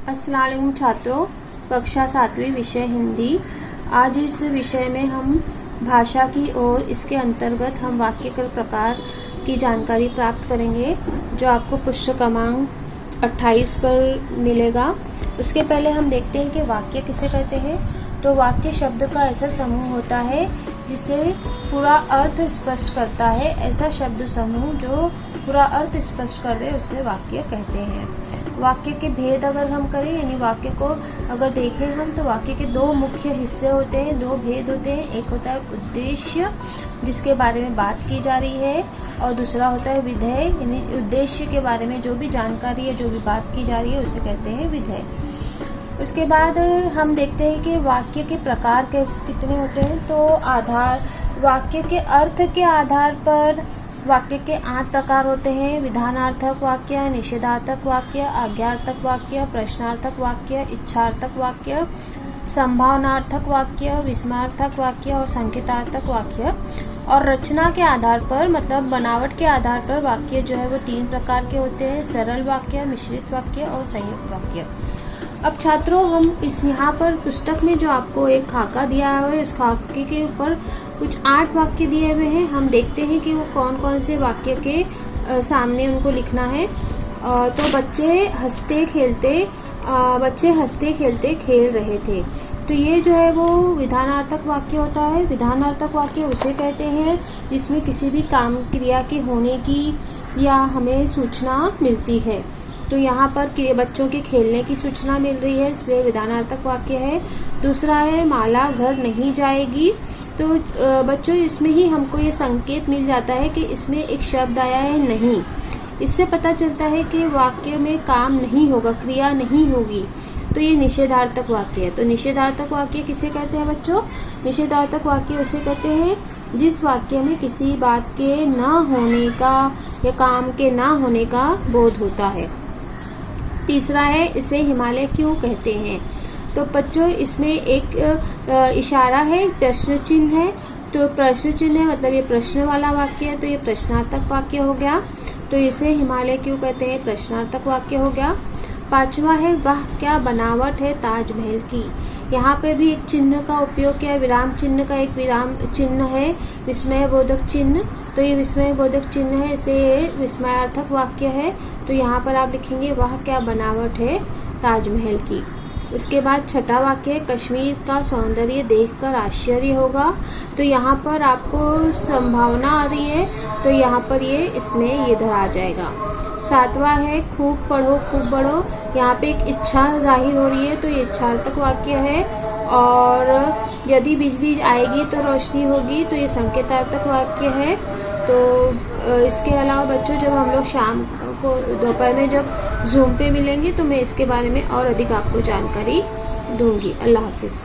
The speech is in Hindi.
अस्सलाम वालेकुम छात्रों, कक्षा 7वीं विषय हिंदी। आज इस विषय में हम भाषा की और इसके अंतर्गत हम वाक्य के प्रकार की जानकारी प्राप्त करेंगे, जो आपको पुस्तक क्रमांक 28 पर मिलेगा। उसके पहले हम देखते हैं कि वाक्य किसे कहते हैं। तो वाक्य शब्द का ऐसा समूह होता है जिसे पूरा अर्थ स्पष्ट करता है। ऐसा शब्द समूह जो पूरा अर्थ स्पष्ट कर दे उसे वाक्य कहते हैं। वाक्य के भेद अगर हम करें, यानी वाक्य को अगर देखें हम, तो वाक्य के दो मुख्य हिस्से होते हैं, दो भेद होते हैं। एक होता है उद्देश्य, जिसके बारे में बात की जा रही है, और दूसरा होता है विधेय, यानी उद्देश्य के बारे में जो भी जानकारी है, जो भी बात की जा रही है, उसे कहते हैं विधेय। उसके बाद हम देखते हैं कि वाक्य के प्रकार कितने होते हैं। तो आधार, वाक्य के अर्थ के आधार पर वाक्य के 8 प्रकार होते हैं। विधानार्थक वाक्य, निषेधार्थक वाक्य, आज्ञार्थक वाक्य, प्रश्नार्थक वाक्य, इच्छार्थक वाक्य, संभावनार्थक वाक्य, विस्मयार्थक वाक्य और संकेतार्थक वाक्य। और रचना के आधार पर, मतलब बनावट के आधार पर वाक्य जो है वो 3 प्रकार के होते हैं। सरल वाक्य, मिश्रित वाक्य और संयुक्त वाक्य। अब छात्रों, हम यहाँ पर पुस्तक में जो आपको एक खाका दिया है, उस खाके के ऊपर कुछ 8 वाक्य दिए हुए हैं। हम देखते हैं कि वो कौन कौन से वाक्य के सामने उनको लिखना है। तो बच्चे हंसते खेलते खेल रहे थे। तो ये जो है वो विधानार्थक वाक्य होता है। विधानार्थक वाक्य उसे कहते हैं जिसमें किसी भी काम क्रिया के होने की या हमें सूचना मिलती है। तो यहाँ पर बच्चों के खेलने की सूचना मिल रही है, इसलिए विधानार्थक वाक्य है। दूसरा है माला घर नहीं जाएगी। तो बच्चों, इसमें ही हमको ये संकेत मिल जाता है कि इसमें एक शब्द आया है नहीं। इससे पता चलता है कि वाक्य में काम नहीं होगा, क्रिया नहीं होगी। तो ये निषेधार्थक वाक्य है। तो निषेधार्थक वाक्य किसे कहते हैं बच्चों? निषेधार्थक वाक्य उसे कहते हैं जिस वाक्य में किसी बात के न होने का या काम के न होने का बोध होता है। तीसरा है इसे हिमालय क्यों कहते हैं। तो बच्चों, इसमें एक इशारा है, प्रश्न चिन्ह है। तो प्रश्न चिन्ह है, मतलब ये प्रश्न वाला वाक्य है, तो ये प्रश्नार्थक वाक्य हो गया। तो इसे हिमालय क्यों कहते हैं, प्रश्नार्थक वाक्य हो गया। 5वां है वह क्या बनावट है ताजमहल की। यहाँ पे भी एक चिन्ह का उपयोग किया, विराम चिन्ह का एक विराम चिन्ह है, विस्मय बोधक चिन्ह। तो ये विस्मय बोधक चिन्ह है, इसलिए ये विस्मयार्थक वाक्य है। तो यहाँ पर आप लिखेंगे वह क्या बनावट है ताजमहल की। उसके बाद 6वां वाक्य है कश्मीर का सौंदर्य देखकर आश्चर्य होगा। तो यहाँ पर आपको संभावना आ रही है, तो यहाँ पर ये इसमें इधर आ जाएगा। 7वां है खूब पढ़ो खूब बढ़ो। यहाँ पे एक इच्छा जाहिर हो रही है, तो ये इच्छार्थक वाक्य है। और यदि बिजली आएगी तो रोशनी होगी, तो ये संकेतार्थक वाक्य है। तो इसके अलावा बच्चों, जब हम लोग शाम को दोपहर में जब जूम पे मिलेंगे तो मैं इसके बारे में और अधिक आपको जानकारी दूंगी। अल्लाह हाफिज़।